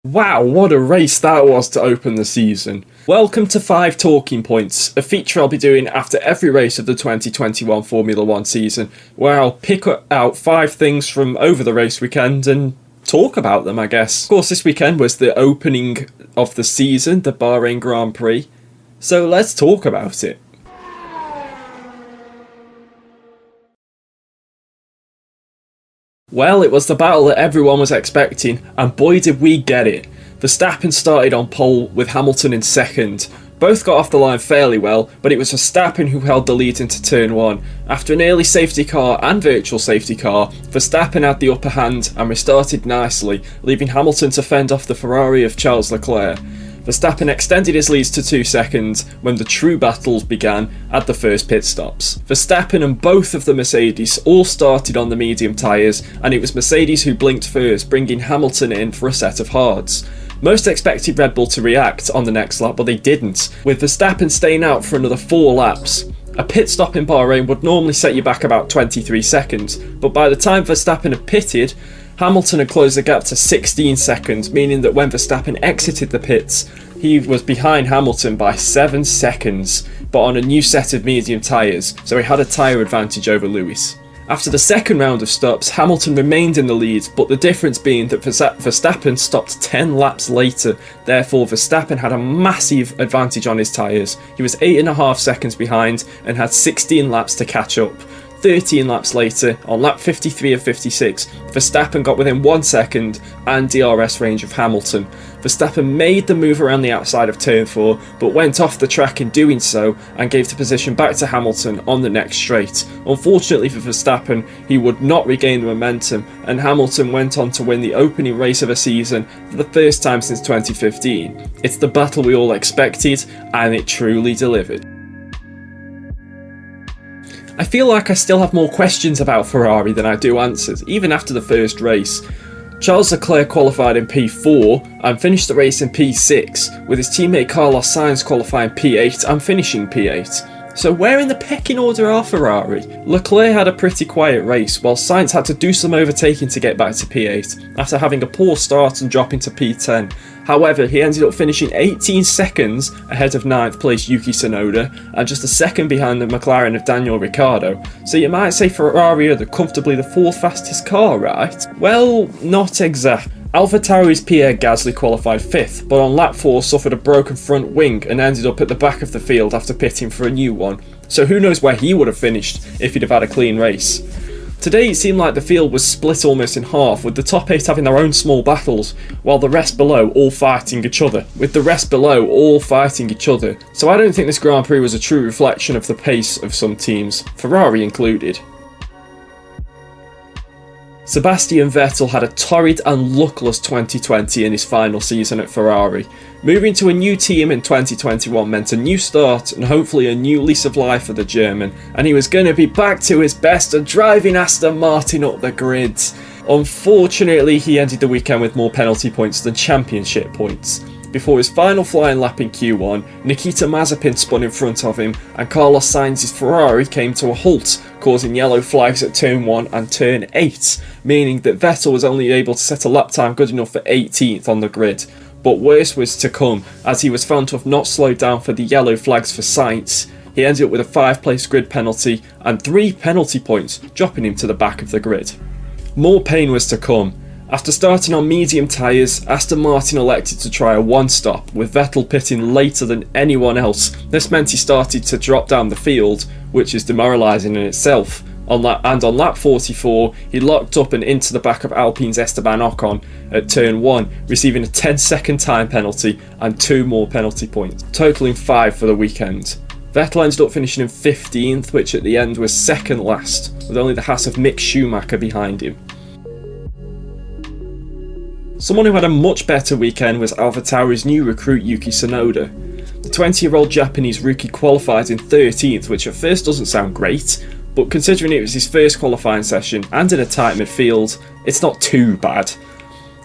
Wow, what a race that was to open the season. Welcome to 5 Talking Points, a feature I'll be doing after every race of the 2021 Formula 1 season, where I'll pick out 5 things from over the race weekend and talk about them, I guess. Of course, this weekend was the opening of the season, the Bahrain Grand Prix, so let's talk about it. Well, it was the battle that everyone was expecting, and boy did we get it. Verstappen started on pole with Hamilton in second. Both got off the line fairly well, but it was Verstappen who held the lead into turn 1. After an early safety car and virtual safety car, Verstappen had the upper hand and restarted nicely, leaving Hamilton to fend off the Ferrari of Charles Leclerc. Verstappen extended his leads to 2 seconds when the true battles began at the first pit stops. Verstappen and both of the Mercedes all started on the medium tyres, and it was Mercedes who blinked first, bringing Hamilton in for a set of hards. Most expected Red Bull to react on the next lap, but they didn't, with Verstappen staying out for another 4 laps. A pit stop in Bahrain would normally set you back about 23 seconds, but by the time Verstappen had pitted, Hamilton had closed the gap to 16 seconds, meaning that when Verstappen exited the pits, he was behind Hamilton by 7 seconds, but on a new set of medium tyres, so he had a tyre advantage over Lewis. After the second round of stops, Hamilton remained in the lead, but the difference being that Verstappen stopped 10 laps later, therefore Verstappen had a massive advantage on his tyres. He was 8.5 seconds behind and had 16 laps to catch up. 13 laps later, on lap 53 of 56, Verstappen got within 1 second and DRS range of Hamilton. Verstappen made the move around the outside of turn 4, but went off the track in doing so and gave the position back to Hamilton on the next straight. Unfortunately for Verstappen, he would not regain the momentum, and Hamilton went on to win the opening race of a season for the first time since 2015. It's the battle we all expected, and it truly delivered. I feel like I still have more questions about Ferrari than I do answers, even after the first race. Charles Leclerc qualified in P4 and finished the race in P6, with his teammate Carlos Sainz qualifying P8 and finishing P8. So where in the pecking order are Ferrari? Leclerc had a pretty quiet race, while Sainz had to do some overtaking to get back to P8, after having a poor start and dropping to P10. However, he ended up finishing 18 seconds ahead of 9th place Yuki Tsunoda, and just a second behind the McLaren of Daniel Ricciardo. So you might say Ferrari are comfortably the 4th fastest car, right? Well, not exactly. AlphaTauri's Pierre Gasly qualified 5th, but on lap 4 suffered a broken front wing and ended up at the back of the field after pitting for a new one. So who knows where he would have finished if he'd have had a clean race. Today it seemed like the field was split almost in half, with the top 8 having their own small battles, while the rest below all fighting each other. So I don't think this Grand Prix was a true reflection of the pace of some teams, Ferrari included. Sebastian Vettel had a torrid and luckless 2020 in his final season at Ferrari. Moving to a new team in 2021 meant a new start and hopefully a new lease of life for the German, and he was going to be back to his best and driving Aston Martin up the grids. Unfortunately, he ended the weekend with more penalty points than championship points. Before his final flying lap in Q1, Nikita Mazepin spun in front of him and Carlos Sainz's Ferrari came to a halt, causing yellow flags at turn 1 and turn 8, meaning that Vettel was only able to set a lap time good enough for 18th on the grid. But worse was to come, as he was found to have not slowed down for the yellow flags for Sainz. He ended up with a 5-place grid penalty and 3 penalty points, dropping him to the back of the grid. More pain was to come. After starting on medium tyres, Aston Martin elected to try a one-stop, with Vettel pitting later than anyone else. This meant he started to drop down the field, which is demoralising in itself. On lap 44, he locked up and into the back of Alpine's Esteban Ocon at turn 1, receiving a 10-second time penalty and 2 more penalty points, totalling 5 for the weekend. Vettel ended up finishing in 15th, which at the end was second last, with only the Haas of Mick Schumacher behind him. Someone who had a much better weekend was AlphaTauri's new recruit Yuki Tsunoda. The 20-year-old Japanese rookie qualified in 13th, which at first doesn't sound great, but considering it was his first qualifying session and in a tight midfield, it's not too bad.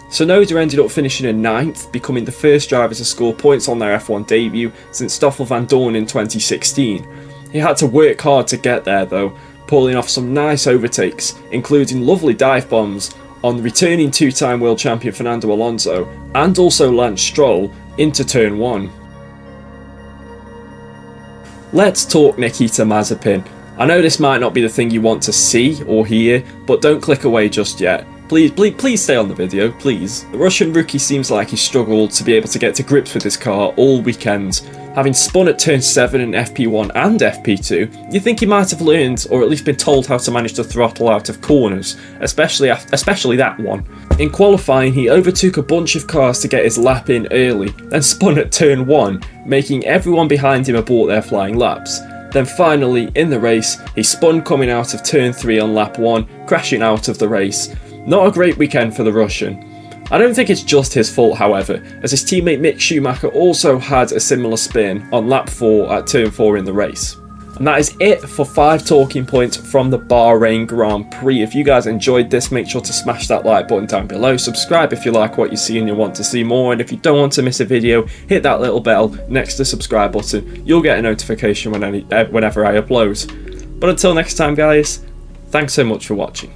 Tsunoda ended up finishing in 9th, becoming the first driver to score points on their F1 debut since Stoffel van Dorn in 2016. He had to work hard to get there though, pulling off some nice overtakes, including lovely dive bombs, on returning two-time world champion Fernando Alonso and also Lance Stroll into turn 1. Let's talk Nikita Mazepin. I know this might not be the thing you want to see or hear, but don't click away just yet. Please stay on the video, please. The Russian rookie seems like he struggled to be able to get to grips with his car all weekend. Having spun at turn 7 in FP1 and FP2, you think he might have learned or at least been told how to manage the throttle out of corners, especially that one. In qualifying, he overtook a bunch of cars to get his lap in early, then spun at turn 1, making everyone behind him abort their flying laps. Then finally, in the race, he spun coming out of turn 3 on lap 1, crashing out of the race. Not a great weekend for the Russian. I don't think it's just his fault, however, as his teammate Mick Schumacher also had a similar spin on lap 4 at turn 4 in the race. And that is it for 5 talking points from the Bahrain Grand Prix. If you guys enjoyed this, make sure to smash that like button down below. Subscribe if you like what you see and you want to see more. And if you don't want to miss a video, hit that little bell next to the subscribe button. You'll get a notification whenever I upload. But until next time, guys, thanks so much for watching.